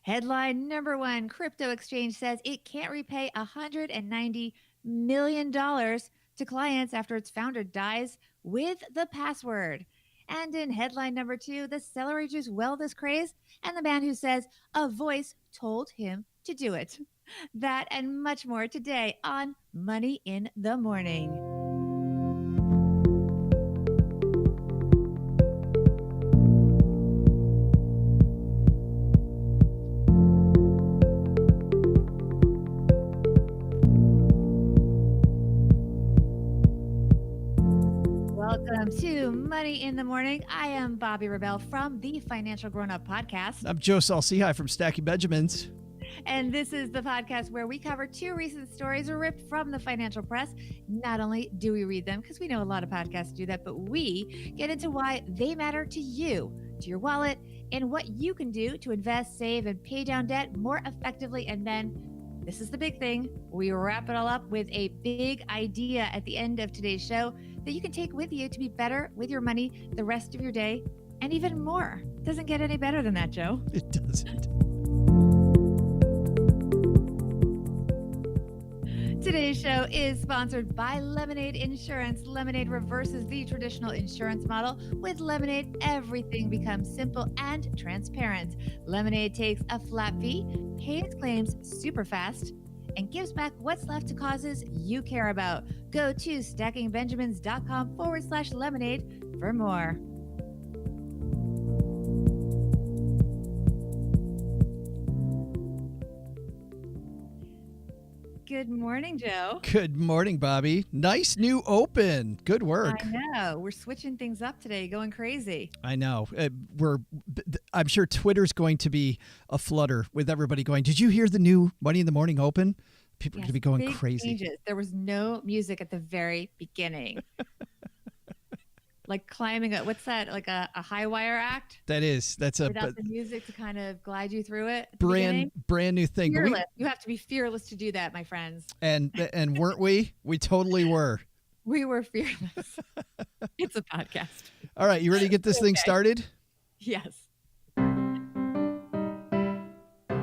Headline number one, crypto exchange says it can't repay $190 million to clients after its founder dies with the password. And in headline number two, the celery juice wellness craze and the man who says a voice told him to do it. That and much more today on Money in the Morning. Welcome to Money in the Morning. I am Bobbi Rebell from the Financial Grown Up Podcast. I'm Joe Saul-Sehy from Stacking Benjamins. And this is the podcast where we cover two recent stories ripped from the financial press. Not only do we read them, because we know a lot of podcasts do that, but we get into why they matter to you, to your wallet, and what you can do to invest, save, and pay down debt more effectively. And then, this is the big thing, we wrap it all up with a big idea at the end of today's show that you can take with you to be better with your money the rest of your day and even more. Doesn't get any better than that, Joe. It doesn't. Today's show is sponsored by Lemonade Insurance. Lemonade reverses the traditional insurance model. With Lemonade, everything becomes simple and transparent. Lemonade takes a flat fee, pays claims super fast, and gives back what's left to causes you care about. Go to stackingbenjamins.com/lemonade for more. Good morning, Joe. Good morning, Bobbi. Nice new open. Good work. I know. We're switching things up today, going crazy. I know. I'm sure Twitter's going to be a flutter with everybody going, did you hear the new Money in the Morning open? People are going to be going crazy. Changes. There was no music at the very beginning. Like climbing what's that? Like a high wire act? That's without the music to kind of glide you through it. Brand new thing. Fearless. You have to be fearless to do that, my friends. And weren't we? We totally were. We were fearless. It's a podcast. All right, you ready to get this thing started? Yes.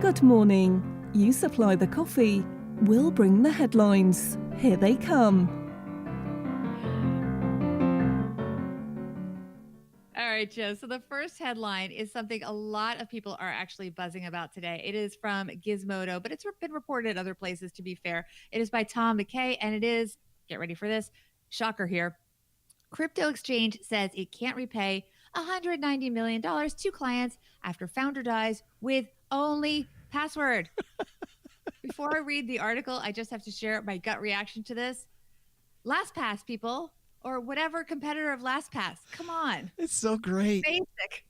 Good morning. You supply the coffee. We'll bring the headlines. Here they come. All right, Joe. So the first headline is something a lot of people are actually buzzing about today. It is from Gizmodo, but it's been reported other places, to be fair. It is by Tom McKay, and it is, get ready for this, shocker here. Crypto exchange says it can't repay $190 million to clients after founder dies with only password. Before I read the article, I just have to share my gut reaction to this. LastPass, people. Or whatever competitor of LastPass. Come on. It's so great. Basic.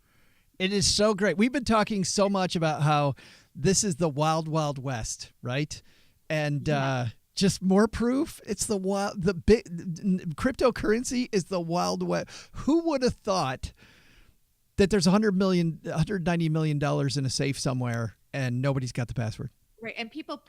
It is so great. We've been talking so much about how this is the wild, wild west, right? And just more proof. It's the big cryptocurrency is the wild west. Who would have thought that there's $190 million in a safe somewhere and nobody's got the password? Right. And people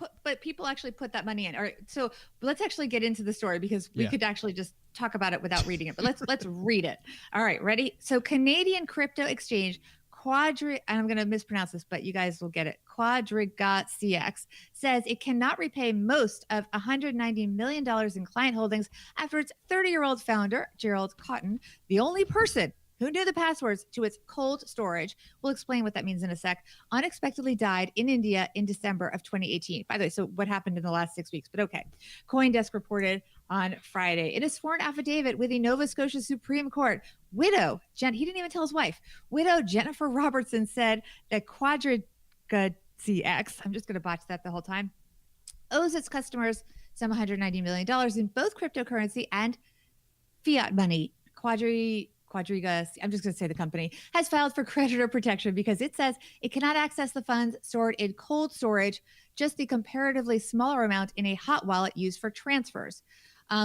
actually put that money in. All right. So let's actually get into the story because we could actually just talk about it without reading it. But let's read it. All right. Ready? So Canadian crypto exchange and I'm going to mispronounce this, but you guys will get it. QuadrigaCX says it cannot repay most of $190 million in client holdings after its 30-year-old founder, Gerald Cotten, the only person who knew the passwords to its cold storage, we'll explain what that means in a sec, unexpectedly died in India in December of 2018. By the way, so what happened in the last 6 weeks? But okay. CoinDesk reported on Friday. In a sworn affidavit with the Nova Scotia Supreme Court, he didn't even tell his wife, widow Jennifer Robertson said that QuadrigaCX, I'm just going to botch that the whole time, owes its customers some $190 million in both cryptocurrency and fiat money. Quadriga, I'm just going to say the company, has filed for creditor protection because it says it cannot access the funds stored in cold storage, just the comparatively smaller amount in a hot wallet used for transfers.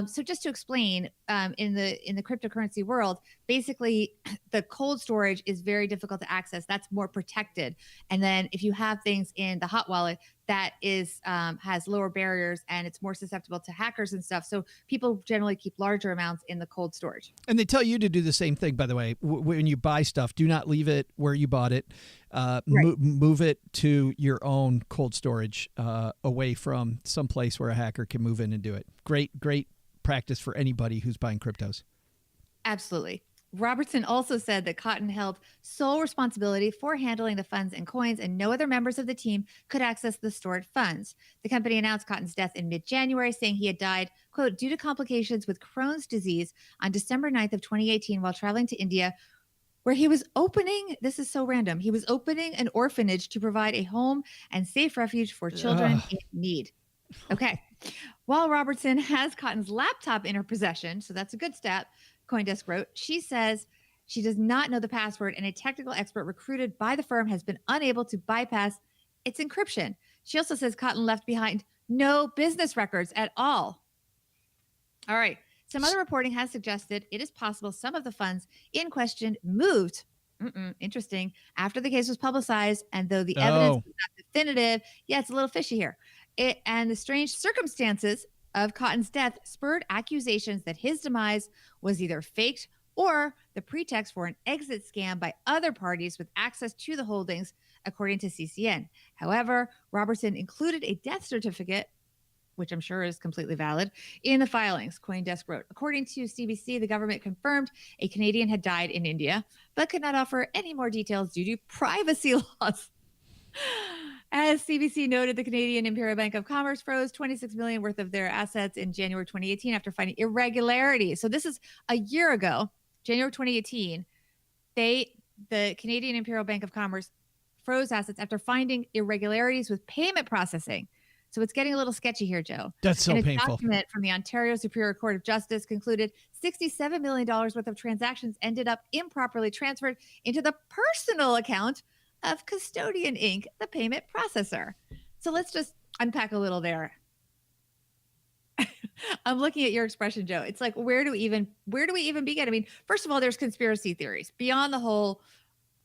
So just to explain, in the cryptocurrency world, basically the cold storage is very difficult to access. That's more protected. And then if you have things in the hot wallet, that is has lower barriers and it's more susceptible to hackers and stuff. So people generally keep larger amounts in the cold storage. And they tell you to do the same thing, by the way. When you buy stuff, do not leave it where you bought it. Right. Move it to your own cold storage, away from some place where a hacker can move in and do it. Great practice for anybody who's buying cryptos. Absolutely. Robertson also said that Cotten held sole responsibility for handling the funds and coins, and no other members of the team could access the stored funds. The company announced Cotten's death in mid-January, saying he had died, quote, due to complications with Crohn's disease on December 9th of 2018 while traveling to India, where he was opening, this is so random, he was opening an orphanage to provide a home and safe refuge for children in need. Okay. While Robertson has Cotten's laptop in her possession, so that's a good step, CoinDesk wrote, she says she does not know the password and a technical expert recruited by the firm has been unable to bypass its encryption. She also says Cotten left behind no business records at all. All right. Some other reporting has suggested it is possible some of the funds in question moved. Interesting. After the case was publicized, and though the evidence was not definitive, yeah, it's a little fishy here. And the strange circumstances of Cotten's death spurred accusations that his demise was either faked or the pretext for an exit scam by other parties with access to the holdings, according to CCN. However, Robertson included a death certificate, which I'm sure is completely valid, in the filings, CoinDesk wrote. According to CBC, the government confirmed a Canadian had died in India, but could not offer any more details due to privacy laws. As CBC noted, the Canadian Imperial Bank of Commerce froze $26 million worth of their assets in January 2018 after finding irregularities. So this is a year ago, January 2018. The Canadian Imperial Bank of Commerce froze assets after finding irregularities with payment processing. So it's getting a little sketchy here, Joe. That's so painful. A document from the Ontario Superior Court of Justice concluded $67 million worth of transactions ended up improperly transferred into the personal account of Custodian Inc., the payment processor. So let's just unpack a little there. I'm looking at your expression, Joe. It's like, where do we even begin? I mean, first of all, there's conspiracy theories beyond the whole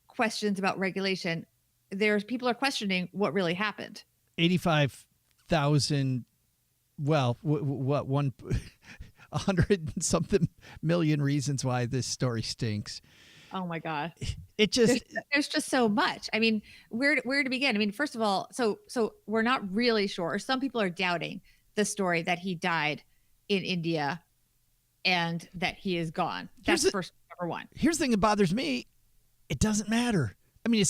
questions about regulation. People are questioning what really happened. 85,000, well, what, 100 and something million reasons why this story stinks. Oh my God. It just, there's just so much. I mean, where to begin? I mean, first of all, so we're not really sure. Some people are doubting the story that he died in India and that he is gone. That's first, number one. Here's the thing that bothers me. It doesn't matter. I mean,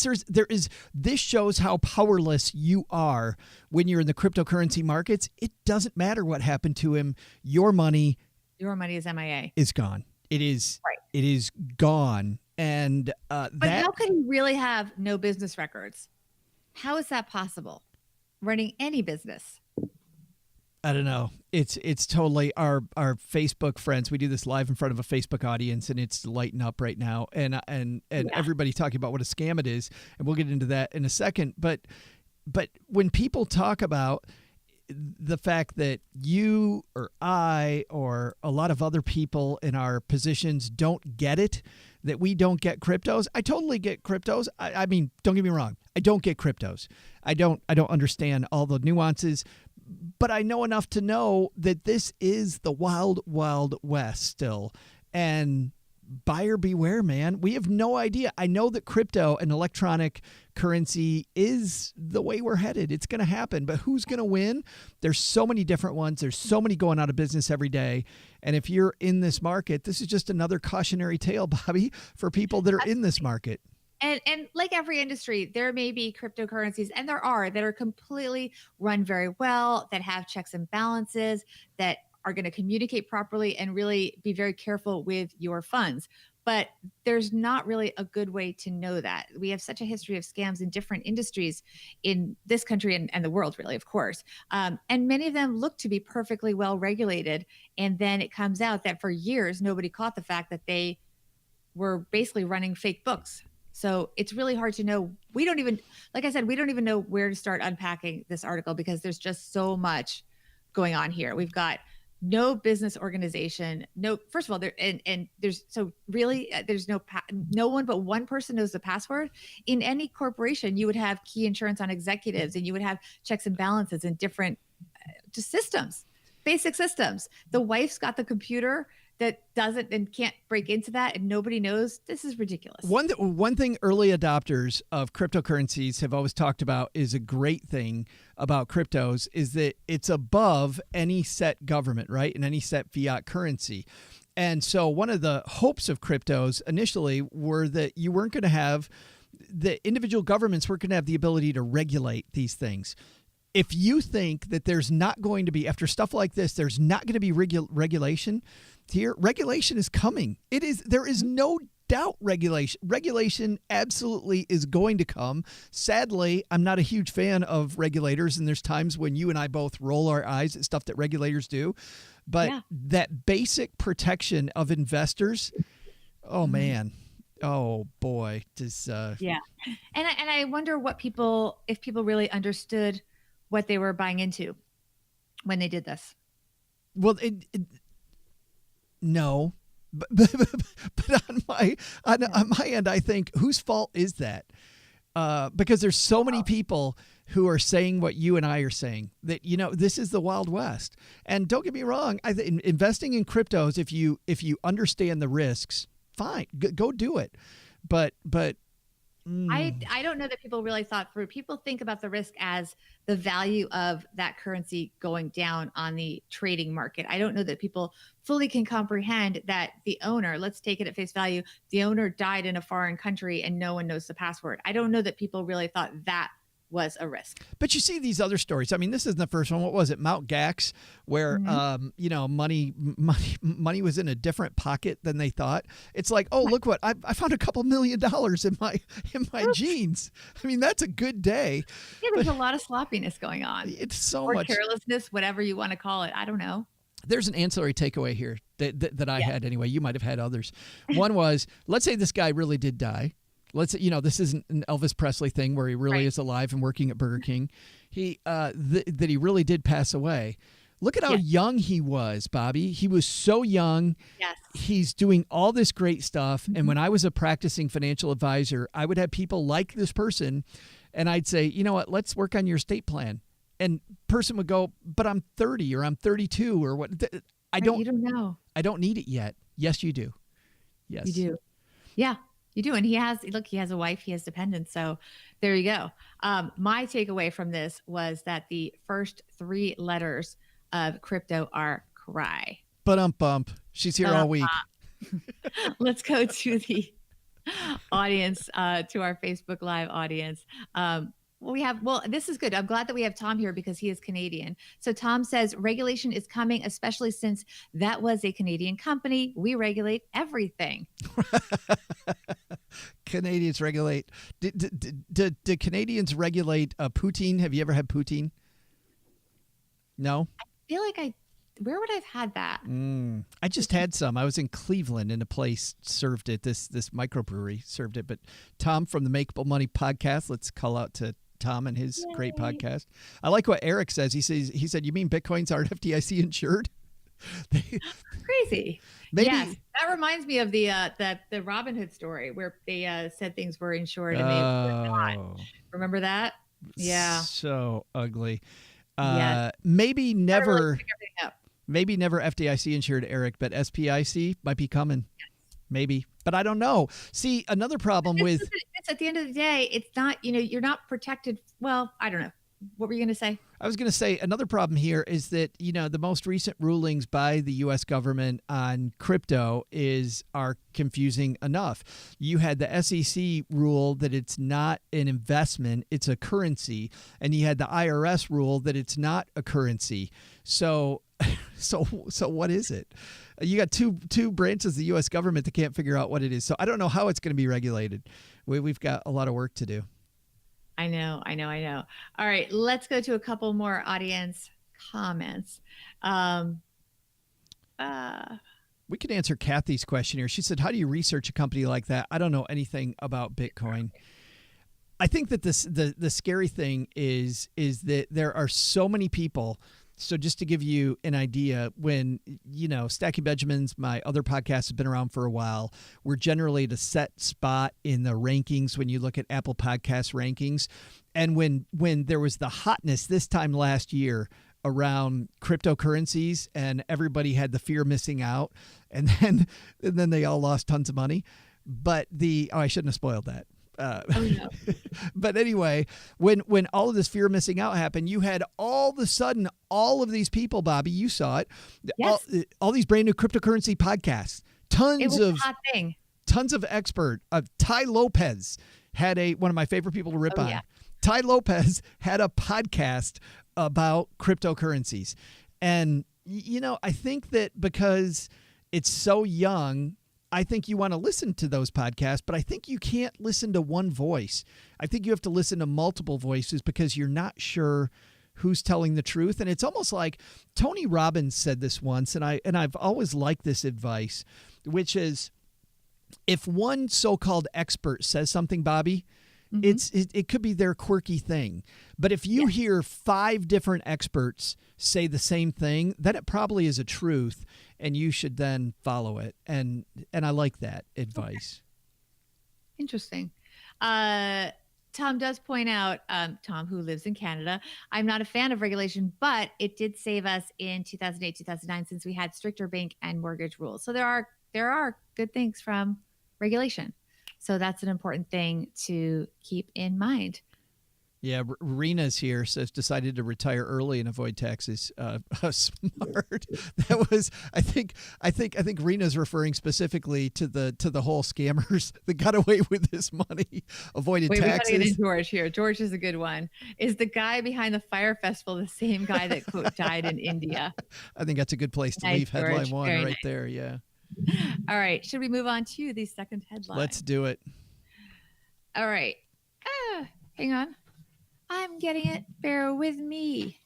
this shows how powerless you are when you're in the cryptocurrency markets. It doesn't matter what happened to him. Your money is MIA. Is gone. It is right. It is gone. And but how could he really have no business records? How is that possible? Running any business? I don't know. It's totally our Facebook friends. We do this live in front of a Facebook audience, and it's lighting up right now. And everybody talking about what a scam it is, and we'll get into that in a second. But when people talk about the fact that you or I or a lot of other people in our positions don't get it, that we don't get cryptos. I totally get cryptos. I mean, don't get me wrong. I don't get cryptos. I don't understand all the nuances, but I know enough to know that this is the wild, wild west still. And buyer beware, man. We have no idea. I know that crypto and electronic currency is the way we're headed. It's going to happen, but who's going to win? There's so many different ones. There's so many going out of business every day. And if you're in this market, this is just another cautionary tale, Bobbi, for people that are in this market. And like every industry, there may be cryptocurrencies, and there are, that are completely run very well, that have checks and balances, that are going to communicate properly and really be very careful with your funds. But there's not really a good way to know that. We have such a history of scams in different industries in this country and the world, really, of course. And many of them look to be perfectly well regulated. And then it comes out that for years, nobody caught the fact that they were basically running fake books. So it's really hard to know. We don't even know where to start unpacking this article because there's just so much going on here. We've got no business organization, no, first of all, and there's, so really, there's no one but one person knows the password. In any corporation, you would have key insurance on executives, and you would have checks and balances and different just systems, basic systems. The wife's got the computer that doesn't and can't break into that, and nobody knows. This is ridiculous. One thing early adopters of cryptocurrencies have always talked about is a great thing about cryptos is that it's above any set government, right? And any set fiat currency. And so one of the hopes of cryptos initially were that you weren't going to have, the individual governments weren't going to have the ability to regulate these things. If you think that there's not going to be, after stuff like this, there's not going to be regulation here, regulation is coming. There is no doubt regulation absolutely is going to come. Sadly, I'm not a huge fan of regulators, and there's times when you and I both roll our eyes at stuff that regulators do. But that basic protection of investors, oh man, oh boy, does yeah. And I wonder if people really understood what they were buying into when they did this. Well, no, but on my end, I think, whose fault is that? Because there's so many people who are saying what you and I are saying, that, this is the Wild West. And don't get me wrong, investing in cryptos, if you understand the risks, fine, go do it. But I don't know that people really thought through. People think about the risk as the value of that currency going down on the trading market. I don't know that people fully can comprehend that the owner, let's take it at face value, the owner died in a foreign country and no one knows the password. I don't know that people really thought that was a risk. But you see these other stories. I mean, this isn't the first one. What was it? Mount Gax, where money was in a different pocket than they thought. It's like, oh, look what I found, $2 million in my jeans. I mean, that's a good day. Yeah, there's a lot of sloppiness going on. It's so or much carelessness, whatever you want to call it. I don't know. There's an ancillary takeaway here that I had anyway. You might have had others. One was, let's say this guy really did die. Let's, this isn't an Elvis Presley thing where he really is alive and working at Burger King. That he really did pass away. Look at how young he was, Bobbi. He was so young. Yes. He's doing all this great stuff. And when I was a practicing financial advisor, I would have people like this person, and I'd say, you know what, let's work on your estate plan. And person would go, but I'm 30 or I'm 32 or what? You don't know. I don't need it yet. Yes, you do. Yes. You do. Yeah. You do. And he has a wife, he has dependents. So there you go. My takeaway from this was that the first 3 letters of crypto are cry. Bump. She's here all week. Let's go to the audience, to our Facebook Live audience. This is good. I'm glad that we have Tom here because he is Canadian. So Tom says regulation is coming, especially since that was a Canadian company. We regulate everything. Canadians regulate. Do Canadians regulate poutine? Have you ever had poutine? No? I feel like where would I have had that? I just had some. I was in Cleveland and a place served it. This microbrewery served it. But Tom from the Makeable Money podcast, let's call out to Tom and his great podcast. I like what Eric says. He said, you mean Bitcoins aren't FDIC insured? Crazy. Maybe. Yes, that reminds me of the Robin Hood story where they said things were insured and they were not. Remember that? Yeah. So ugly. Yes. Maybe never FDIC insured, Eric, but SPIC might be coming. Yes. Maybe, but I don't know. See, another problem with it's at the end of the day, it's not, you're not protected. Well, I don't know. What were you going to say? I was going to say another problem here is that, the most recent rulings by the U.S. government on crypto are confusing enough. You had the SEC rule that it's not an investment, it's a currency. And you had the IRS rule that it's not a currency. So what is it? You got two branches of the U.S. government that can't figure out what it is. So I don't know how it's going to be regulated. We've got a lot of work to do. I know. All right, let's go to a couple more audience comments. We could answer Kathy's question here. She said, how do you research a company like that? I don't know anything about Bitcoin. I think that the scary thing is that there are so many people So just to give you an idea, when, Stacking Benjamins, my other podcast, has been around for a while, we're generally at a set spot in the rankings when you look at Apple Podcast rankings. And when there was the hotness this time last year around cryptocurrencies and everybody had the fear of missing out, and then they all lost tons of money. But I shouldn't have spoiled that. No. But anyway, when all of this fear of missing out happened, you had all of a sudden all of these people, Bobbi, you saw it, Yes. all these brand new cryptocurrency podcasts, It was a hot thing. tons of expert. Ty Lopez had one of my favorite people to rip on. Yeah. Ty Lopez had a podcast about cryptocurrencies. And, I think that because it's so young, I think you want to listen to those podcasts, but I think you can't listen to one voice. I think you have to listen to multiple voices because you're not sure who's telling the truth. And it's almost like Tony Robbins said this once, and I've always liked this advice, which is if one so-called expert says something, Bobbi, it could be their quirky thing. But if you hear 5 different experts say the same thing, then it probably is a truth, and you should then follow it. And I like that advice. Okay. Interesting. Tom does point out, Tom, who lives in Canada, I'm not a fan of regulation, but it did save us in 2008, 2009, since we had stricter bank and mortgage rules. So there are good things from regulation. So that's an important thing to keep in mind. Yeah, Rena's here, says decided to retire early and avoid taxes. Smart. That was, I think Rena's referring specifically to the whole scammers that got away with this money, avoided taxes. We gotta get in George here. George is a good one. Is the guy behind the Fire Festival the same guy that quote died in India? I think that's a good place to leave George. headline 1 Very right nice. there. Yeah. All right. Should we move on to the second headline? Let's do it. All right. Hang on. I'm getting it. Bear with me.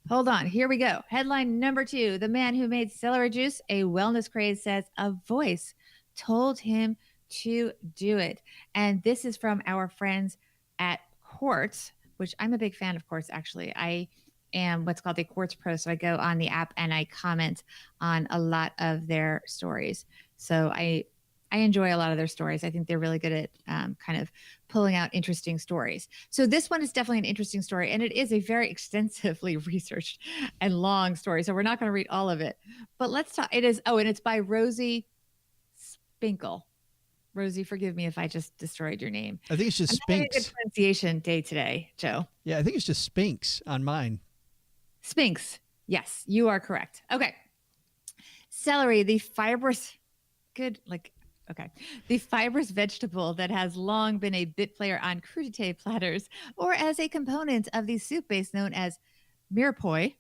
Hold on. Here we go. Headline number 2. The man who made celery juice a wellness craze says a voice told him to do it. And this is from our friends at Quartz, which I'm a big fan of Quartz, actually. I am what's called a Quartz Pro. So I go on the app and I comment on a lot of their stories. So I enjoy a lot of their stories. I think they're really good at kind of pulling out interesting stories. So this one is definitely an interesting story, and it is a very extensively researched and long story. So we're not going to read all of it, but let's talk. And it's by Rosie Spinkle. Rosie, forgive me if I just destroyed your name. I think it's just I'm having a Spinks. good pronunciation day today, Joe. Yeah, I think it's just Spinks on mine. Spinks. Yes, you are correct. Okay. Celery, the fibrous vegetable that has long been a bit player on crudité platters or as a component of the soup base known as mirepoix,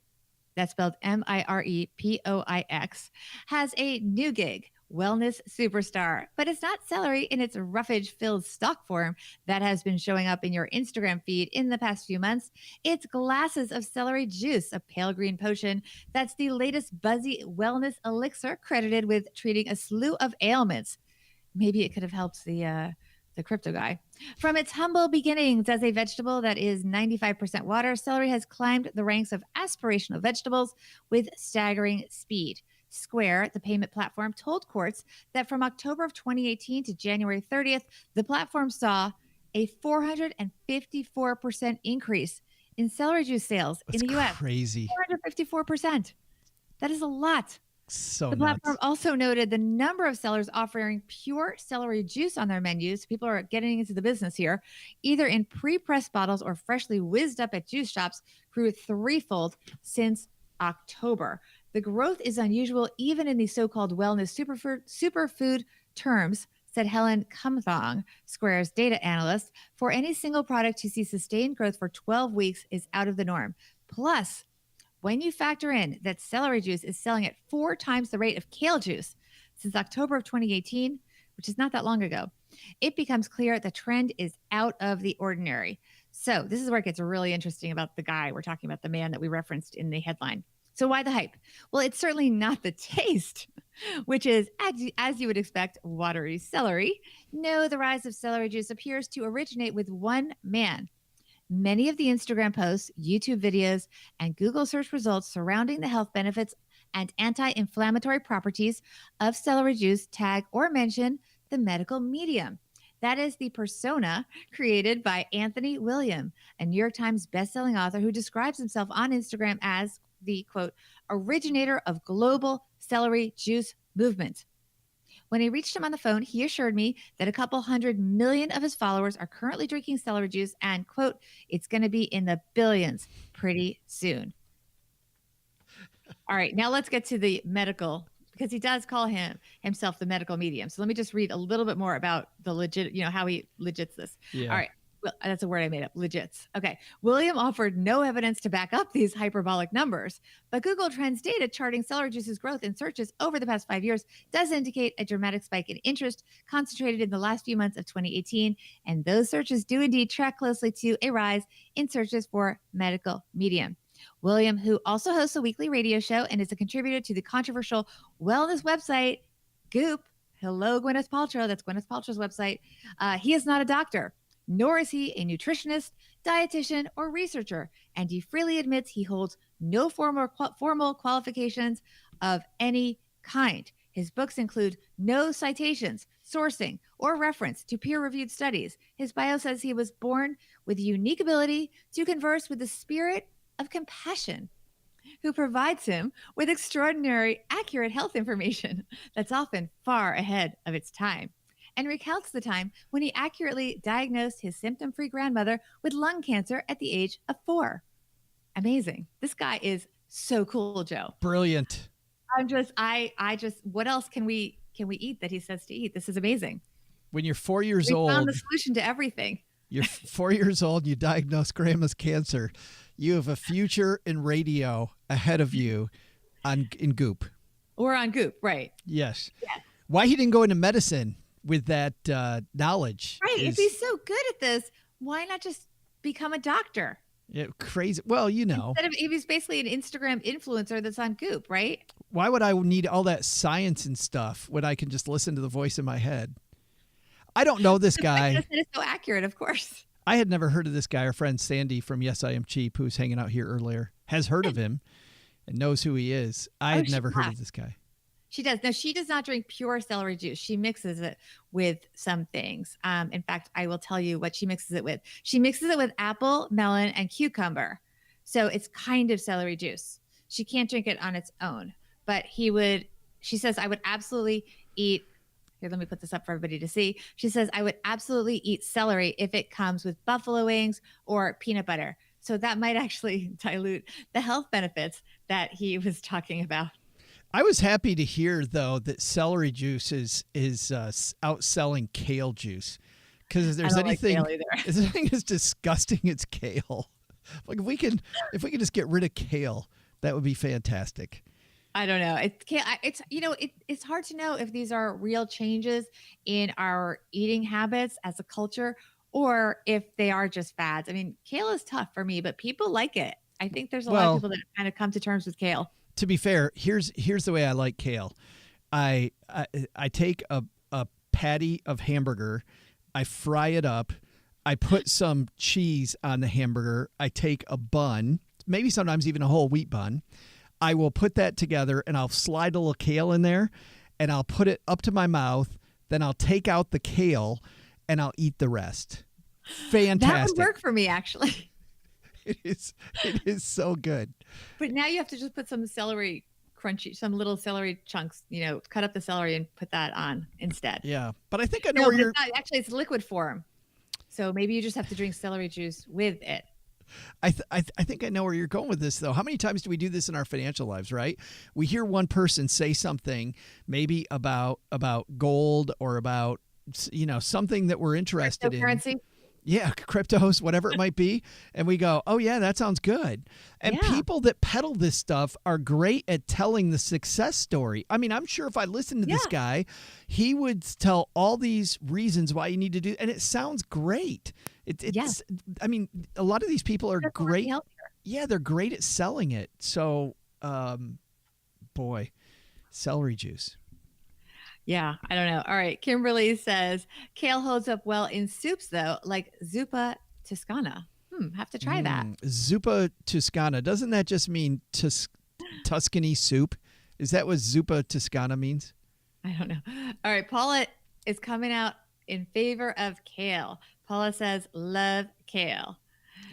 that's spelled Mirepoix, has a new gig, wellness superstar. But it's not celery in its roughage-filled stock form that has been showing up in your Instagram feed in the past few months. It's glasses of celery juice, a pale green potion that's the latest buzzy wellness elixir credited with treating a slew of ailments. Maybe it could have helped the crypto guy. From its humble beginnings as a vegetable that is 95% water, celery has climbed the ranks of aspirational vegetables with staggering speed. Square, the payment platform, told Quartz that from October of 2018 to January 30th, the platform saw a 454% increase in celery juice sales in the U.S. Crazy. 454%. That is a lot. So the platform also noted the number of sellers offering pure celery juice on their menus. People are getting into the business here, either in pre-pressed bottles or freshly whizzed up at juice shops, grew threefold since October. The growth is unusual even in the so-called wellness superfood terms, said Helen Cumthong, Square's data analyst. For any single product to see sustained growth for 12 weeks is out of the norm. Plus, when you factor in that celery juice is selling at 4 times the rate of kale juice since October of 2018, which is not that long ago, it becomes clear the trend is out of the ordinary. So this is where it gets really interesting about the guy. We're talking about the man that we referenced in the headline. So why the hype? Well, it's certainly not the taste, which is, as you would expect, watery celery. No, the rise of celery juice appears to originate with one man, Many of the Instagram posts, YouTube videos, and Google search results surrounding the health benefits and anti-inflammatory properties of celery juice tag or mention the medical medium. That is the persona created by Anthony William, a New York Times bestselling author who describes himself on Instagram as the quote, originator of global celery juice movement. When I reached him on the phone, he assured me that a couple 100 million of his followers are currently drinking celery juice and, quote, it's going to be in the billions pretty soon. All right, now let's get to the medical, because he does call himself the medical medium. So let me just read a little bit more about the legit, how he legits this. Yeah. All right. Well, that's a word I made up, legits. Okay. William offered no evidence to back up these hyperbolic numbers, but Google Trends data charting celery juice's growth in searches over the past 5 years does indicate a dramatic spike in interest concentrated in the last few months of 2018. And those searches do indeed track closely to a rise in searches for medical medium. William, who also hosts a weekly radio show and is a contributor to the controversial wellness website Goop, hello, Gwyneth Paltrow, that's Gwyneth Paltrow's website, he is not a doctor, nor is he a nutritionist, dietitian, or researcher, and he freely admits he holds no formal qualifications of any kind. His books include no citations, sourcing, or reference to peer-reviewed studies. His bio says he was born with a unique ability to converse with the spirit of compassion, who provides him with extraordinary, accurate health information that's often far ahead of its time, and recounts the time when he accurately diagnosed his symptom-free grandmother with lung cancer at the age of 4. Amazing. This guy is so cool, Joe. Brilliant. I just, what else can we eat that he says to eat? This is amazing. When you're 4 years We old, found the solution to everything. You're 4 years old, you diagnose grandma's cancer. You have a future in radio ahead of you in Goop. Or on Goop, right. Yes. Yes. Why he didn't go into medicine with that knowledge. Right. If he's so good at this, why not just become a doctor? Yeah, crazy. Well, Instead of, if he's basically an Instagram influencer that's on Goop, right? Why would I need all that science and stuff when I can just listen to the voice in my head? I don't know this guy. It's so accurate, of course. I had never heard of this guy. Our friend Sandy from Yes, I Am Cheap, who's hanging out here earlier, has heard of him and knows who he is. I had never heard of this guy. She does. No, she does not drink pure celery juice. She mixes it with some things. In fact, I will tell you what she mixes it with. She mixes it with apple, melon, and cucumber. So it's kind of celery juice. She can't drink it on its own. But she says, I would absolutely eat. Here, let me put this up for everybody to see. She says, I would absolutely eat celery if it comes with buffalo wings or peanut butter. So that might actually dilute the health benefits that he was talking about. I was happy to hear, though, that celery juice is outselling kale juice. Because if there's anything, if anything is disgusting, it's kale. Like if we can just get rid of kale, that would be fantastic. I don't know. It's hard to know if these are real changes in our eating habits as a culture or if they are just fads. I mean, kale is tough for me, but people like it. I think there's a lot of people that have kind of come to terms with kale. To be fair, here's the way I like kale. I take a patty of hamburger, I fry it up, I put some cheese on the hamburger, I take a bun, maybe sometimes even a whole wheat bun. I will put that together and I'll slide a little kale in there and I'll put it up to my mouth. Then I'll take out the kale and I'll eat the rest. Fantastic. That would work for me, actually. It is so good. But now you have to just put some celery crunchy, some little celery chunks, cut up the celery and put that on instead. Yeah. But I think I know where you're. Actually, it's liquid form. So maybe you just have to drink celery juice with it. I think I know where you're going with this, though. How many times do we do this in our financial lives, right? We hear one person say something maybe about gold or about, something that we're interested in. Cryptocurrency? Yeah, cryptos, whatever it might be. And we go, oh, yeah, that sounds good. And people that peddle this stuff are great at telling the success story. I mean, I'm sure if I listened to this guy, he would tell all these reasons why you need to do, and it sounds great. It's I mean, a lot of these people are great. Yeah, they're great at selling it. So, boy, celery juice. Yeah, I don't know. All right. Kimberly says, kale holds up well in soups, though, like zuppa toscana. Have to try that. Zuppa Toscana. Doesn't that just mean Tuscany soup? Is that what Zuppa Toscana means? I don't know. All right. Paula is coming out in favor of kale. Paula says, love kale.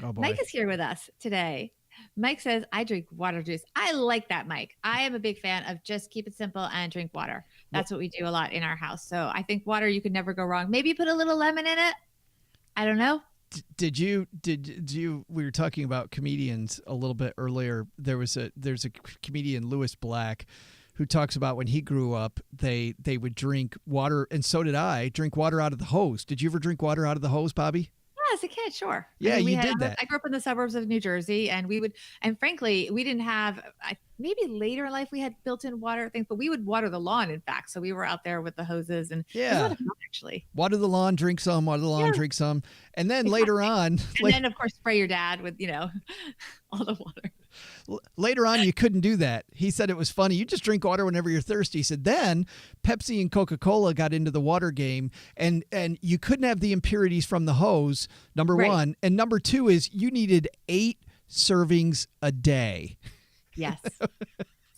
Oh, boy. Mike is here with us today. Mike says, I drink water juice. I like that, Mike. I am a big fan of just keep it simple and drink water. That's what we do a lot in our house. So I think water, you could never go wrong. Maybe put a little lemon in it. I don't know. Did you, we were talking about comedians a little bit earlier. There's a comedian, Louis Black, who talks about when he grew up, they would drink water, and so did I, drink water out of the hose. Did you ever drink water out of the hose, Bobby? Yeah, as a kid, sure. Yeah, you did that. I grew up in the suburbs of New Jersey, and frankly, we didn't have, maybe later in life we had built-in water things, but we would water the lawn, in fact. So we were out there with the hoses, and it was a lot of fun, actually. Water the lawn, drink some, water the lawn, drink some. And then later on. And then, of course, spray your dad with, all the water. Later on, you couldn't do that. He said it was funny. You just drink water whenever you're thirsty. He said then Pepsi and Coca-Cola got into the water game, and you couldn't have the impurities from the hose, number one. And number two is you needed 8 servings a day. Yes.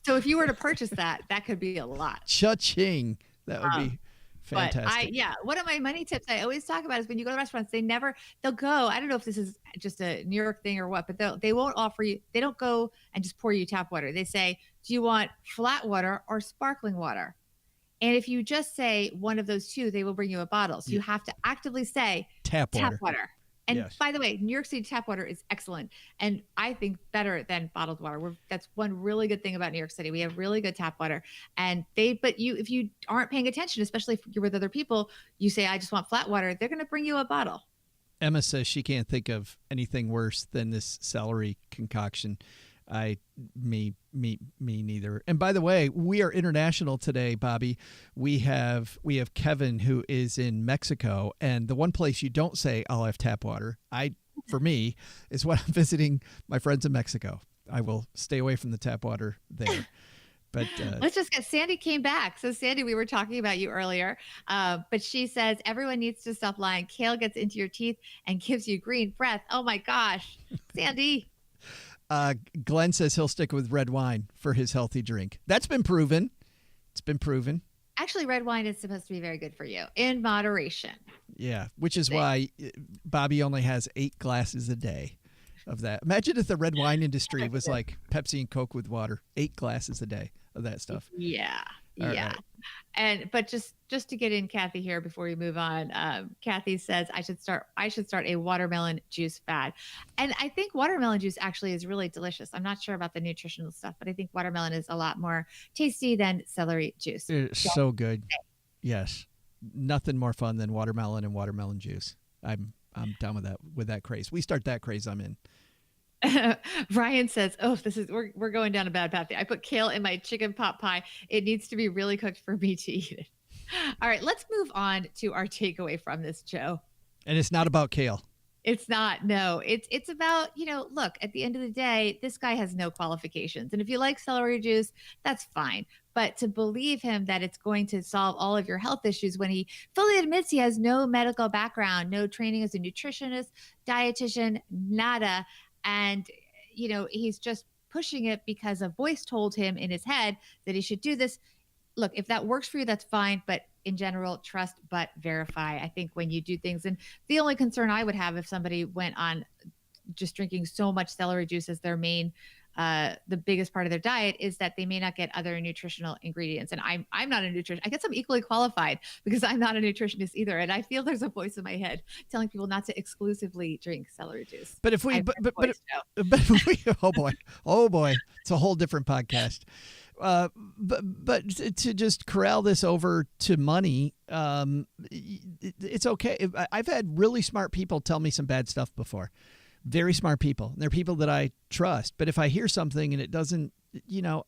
So if you were to purchase that could be a lot. Cha-ching. That would be fantastic. But one of my money tips I always talk about is when you go to restaurants, they'll go, I don't know if this is just a New York thing or what, but they won't offer you, they don't go and just pour you tap water. They say, do you want flat water or sparkling water? And if you just say one of those two, they will bring you a bottle. So you have to actively say tap water. And by the way, New York City tap water is excellent. And I think better than bottled water. That's one really good thing about New York City. We have really good tap water. And if you aren't paying attention, especially if you're with other people, you say, I just want flat water, they're going to bring you a bottle. Emma says she can't think of anything worse than this celery concoction. Me neither. And by the way, we are international today, Bobby. We have Kevin, who is in Mexico, and the one place you don't say I'll have tap water, for me, is when I'm visiting my friends in Mexico. I will stay away from the tap water there. But let's just get Sandy came back. So Sandy, we were talking about you earlier, but she says everyone needs to stop lying. Kale gets into your teeth and gives you green breath. Oh my gosh, Sandy. Glenn says he'll stick with red wine for his healthy drink. That's been proven. It's been proven. Actually, red wine is supposed to be very good for you in moderation. Yeah, which is why Bobby only has 8 glasses a day of that. Imagine if the red wine industry was like Pepsi and Coke with water, 8 glasses a day of that stuff. Yeah. All yeah. right. But just to get in Kathy here before we move on, Kathy says I should start a watermelon juice fad. And I think watermelon juice actually is really delicious. I'm not sure about the nutritional stuff, but I think watermelon is a lot more tasty than celery juice. It's so good. Yes. Nothing more fun than watermelon and watermelon juice. I'm done with that craze. We start that craze, I'm in. Ryan says, "Oh, we're going down a bad path. I put kale in my chicken pot pie. It needs to be really cooked for me to eat it." All right, let's move on to our takeaway from this, Joe. And it's not about kale. It's not. No, it's about, look, at the end of the day, this guy has no qualifications. And if you like celery juice, that's fine. But to believe him that it's going to solve all of your health issues when he fully admits he has no medical background, no training as a nutritionist, dietitian, nada. And, he's just pushing it because a voice told him in his head that he should do this. Look, if that works for you, that's fine. But in general, trust but verify. I think when you do things, and the only concern I would have if somebody went on just drinking so much celery juice as their main, the biggest part of their diet, is that they may not get other nutritional ingredients. And I'm not a nutritionist. I guess I'm equally qualified because I'm not a nutritionist either. And I feel there's a voice in my head telling people not to exclusively drink celery juice. But if we, oh boy, it's a whole different podcast. But to just corral this over to money, it's okay. I've had really smart people tell me some bad stuff before. Very smart people. They're people that I trust. But if I hear something and it doesn't,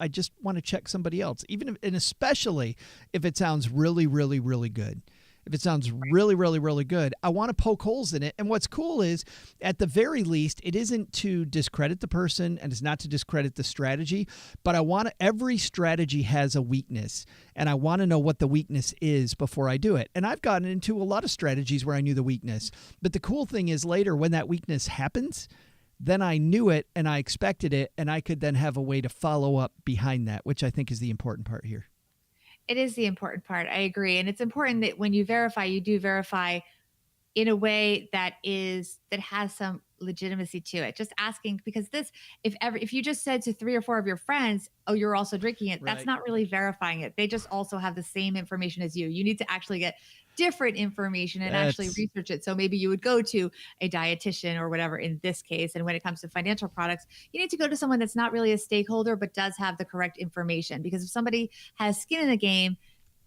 I just want to check somebody else, and especially if it sounds really, really, really good. if it sounds really, really, really good, I want to poke holes in it. And what's cool is, at the very least, it isn't to discredit the person and it's not to discredit the strategy, but every strategy has a weakness, and I want to know what the weakness is before I do it. And I've gotten into a lot of strategies where I knew the weakness, but the cool thing is later when that weakness happens, then I knew it and I expected it, and I could then have a way to follow up behind that, which I think is the important part here. It is the important part. I agree. And it's important that when you verify, you do verify in a way that has some legitimacy to it. Just asking, because if you just said to 3 or 4 of your friends, oh, you're also drinking it, that's not really verifying it. They just also have the same information as you. You need to actually get different information and actually research it. So maybe you would go to a dietitian or whatever in this case. And when it comes to financial products, you need to go to someone that's not really a stakeholder, but does have the correct information. Because if somebody has skin in the game,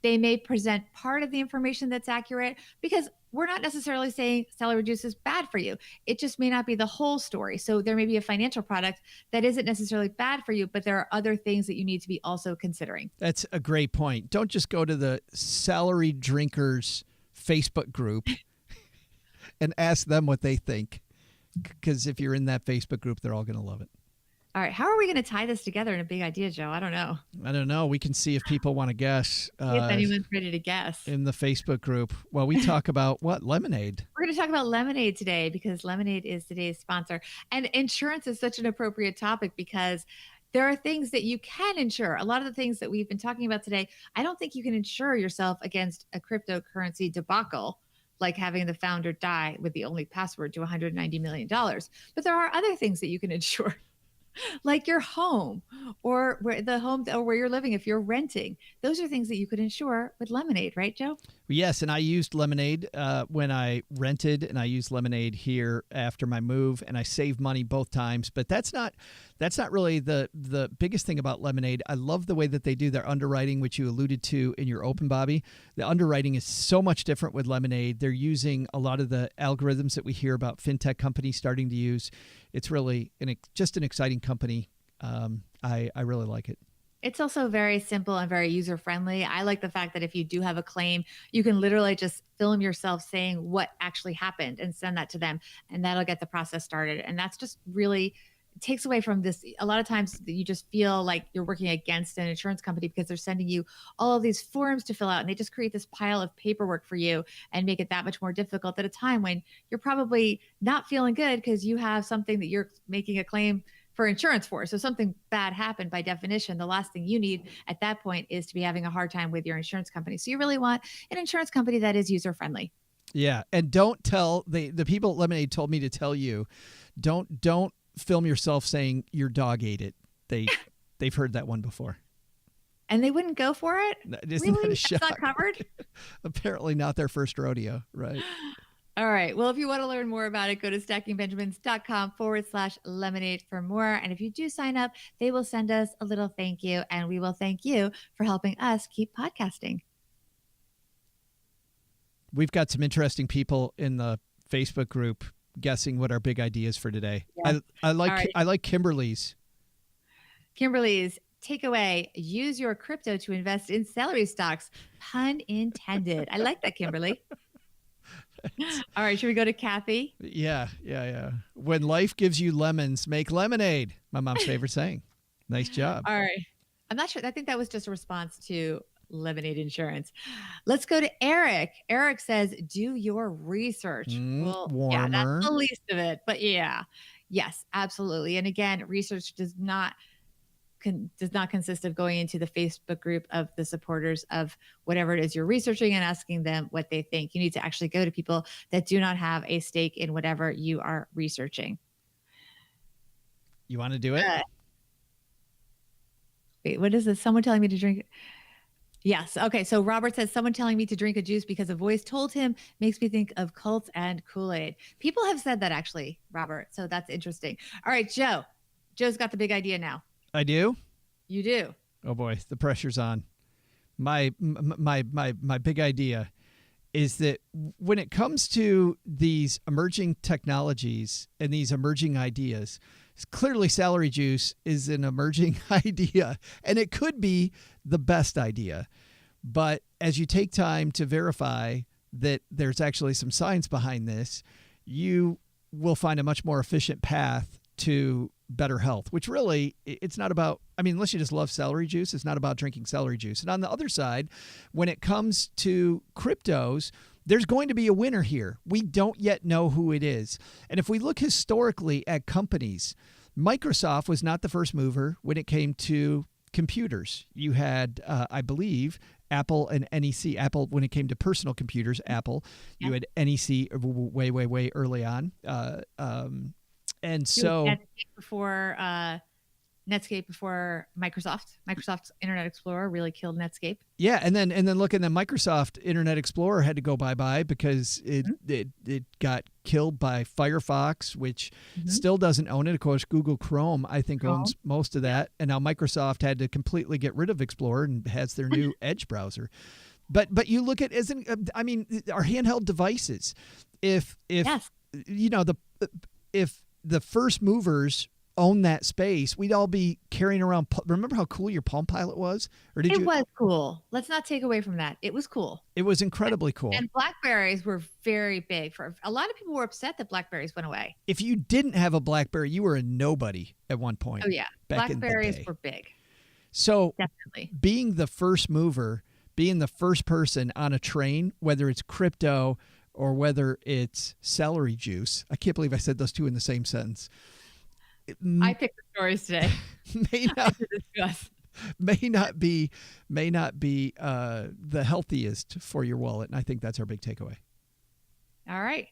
they may present part of the information that's accurate, because we're not necessarily saying celery juice is bad for you. It just may not be the whole story. So there may be a financial product that isn't necessarily bad for you, but there are other things that you need to be also considering. That's a great point. Don't just go to the celery drinkers Facebook group and ask them what they think, because if you're in that Facebook group, they're all going to love it. All right. How are we going to tie this together in a big idea, Joe? I don't know. We can see if people want to guess. If anyone's ready to guess. In the Facebook group. Well, we talk about what? Lemonade. We're going to talk about lemonade today, because lemonade is today's sponsor. And insurance is such an appropriate topic, because there are things that you can insure. A lot of the things that we've been talking about today, I don't think you can insure yourself against a cryptocurrency debacle, like having the founder die with the only password to $190 million. But there are other things that you can insure, like your home, or where you're living if you're renting. Those are things that you could insure with Lemonade, right, Joe? Yes, and I used Lemonade when I rented, and I used Lemonade here after my move, and I saved money both times. But that's not really the biggest thing about Lemonade. I love the way that they do their underwriting, which you alluded to in your open, Bobby. The underwriting is so much different with Lemonade. They're using a lot of the algorithms that we hear about fintech companies starting to use. It's really just an exciting company. I really like it. It's also very simple and very user-friendly. I like the fact that if you do have a claim, you can literally just film yourself saying what actually happened and send that to them, and that'll get the process started. And that's just really takes away from this. A lot of times you just feel like you're working against an insurance company, because they're sending you all of these forms to fill out, and they just create this pile of paperwork for you and make it that much more difficult at a time when you're probably not feeling good because you have something that you're making a claim for insurance for. So something bad happened. By definition, the last thing you need at that point is to be having a hard time with your insurance company. So you really want an insurance company that is user-friendly. Yeah. And don't tell the people at Lemonade told me to tell you, don't film yourself saying your dog ate it. They've heard that one before. And they wouldn't go for it? Isn't that a shock? That's not covered? Apparently not their first rodeo, right? All right. Well, if you want to learn more about it, go to stackingbenjamins.com/lemonade for more. And if you do sign up, they will send us a little thank you, and we will thank you for helping us keep podcasting. We've got some interesting people in the Facebook group guessing what our big idea is for today. Yeah. I like Kimberly's. Kimberly's takeaway: use your crypto to invest in celery stocks. Pun intended. I like that, Kimberly. All right, should we go to Kathy? Yeah. When life gives you lemons, make lemonade. My mom's favorite saying. Nice job. All right. I'm not sure. I think that was just a response to Lemonade Insurance. Let's go to Eric. Eric says, do your research. Warmer. Yeah, that's the least of it. But yeah, yes, absolutely. And again, research does not consist of going into the Facebook group of the supporters of whatever it is you're researching and asking them what they think. You need to actually go to people that do not have a stake in whatever you are researching. You want to do it? Wait, what is this? Someone telling me to drink? Yes. Okay. So Robert says, someone telling me to drink a juice because a voice told him makes me think of cults and Kool-Aid. People have said that, actually, Robert. So that's interesting. All right, Joe. Joe's got the big idea now. I do? You do. Oh boy, the pressure's on. My big idea is that when it comes to these emerging technologies and these emerging ideas, clearly celery juice is an emerging idea, and it could be the best idea. But as you take time to verify that there's actually some science behind this, you will find a much more efficient path to better health, which really, it's not about, I mean, unless you just love celery juice, it's not about drinking celery juice. And on the other side, when it comes to cryptos, there's going to be a winner here. We don't yet know who it is. And if we look historically at companies, Microsoft was not the first mover when it came to computers. You had, I believe, Apple and NEC. Apple, when it came to personal computers, Apple. Yeah. You had NEC way early on. And so Netscape before Microsoft. Microsoft's Internet Explorer really killed Netscape. Yeah, and then look, and then Microsoft Internet Explorer had to go bye-bye because it got killed by Firefox, which still doesn't own it. Of course, Google Chrome, I think, owns most of that. And now Microsoft had to completely get rid of Explorer and has their new Edge browser. But you look at, I mean, our handheld devices. If the first movers own that space, we'd all be carrying around. Remember how cool your Palm Pilot was? Or did it was cool. Let's not take away from that. It was cool. It was incredibly cool. And Blackberries were very big. For a lot of people were upset that Blackberries went away. If you didn't have a Blackberry, you were a nobody at one point. Oh yeah, Blackberries were big. So definitely being the first mover, being the first person on a train, whether it's crypto or whether it's celery juice. I can't believe I said those two in the same sentence. I picked the stories today. May not be the healthiest for your wallet, and I think that's our big takeaway. All right.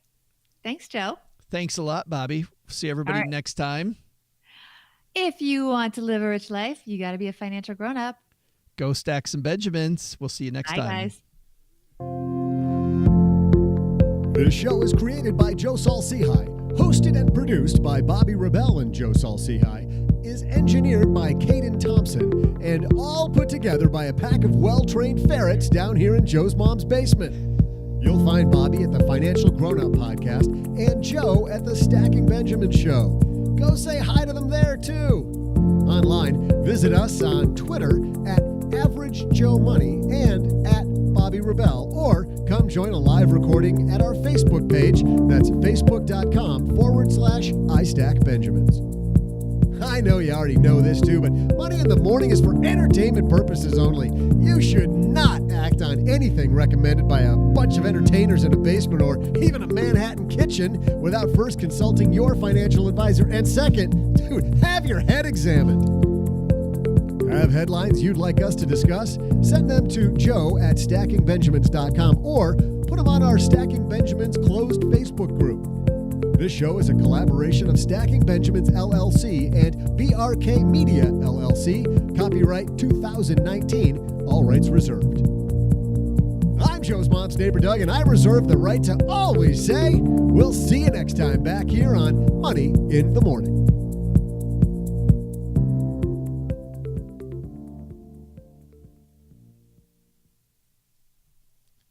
Thanks, Joe. Thanks a lot, Bobbi. See everybody next time. If you want to live a rich life, you got to be a financial grown-up. Go stack some Benjamins. We'll see you next time. Bye, guys. This show is created by Joe Saul-Sehy, hosted and produced by Bobbi Rebell and Joe Saul-Sehy, is engineered by Caden Thompson, and all put together by a pack of well-trained ferrets down here in Joe's mom's basement. You'll find Bobbi at the Financial Grown-Up Podcast and Joe at the Stacking Benjamin Show. Go say hi to them there, too. Online, visit us on Twitter at Average Joe Money and at Bobbi Rebell, or come join a live recording at our Facebook page. That's facebook.com/iStackBenjamins. I know you already know this too, but Money in the Morning is for entertainment purposes only. You should not act on anything recommended by a bunch of entertainers in a basement or even a Manhattan kitchen without first consulting your financial advisor. And second, dude, have your head examined. Have headlines you'd like us to discuss? Send them to joe@stackingbenjamins.com or put them on our Stacking Benjamins closed Facebook group. This show is a collaboration of Stacking Benjamins LLC and BRK Media LLC. Copyright 2019. All rights reserved. I'm Joe's mom's neighbor Doug, and I reserve the right to always say, we'll see you next time back here on Money in the Morning.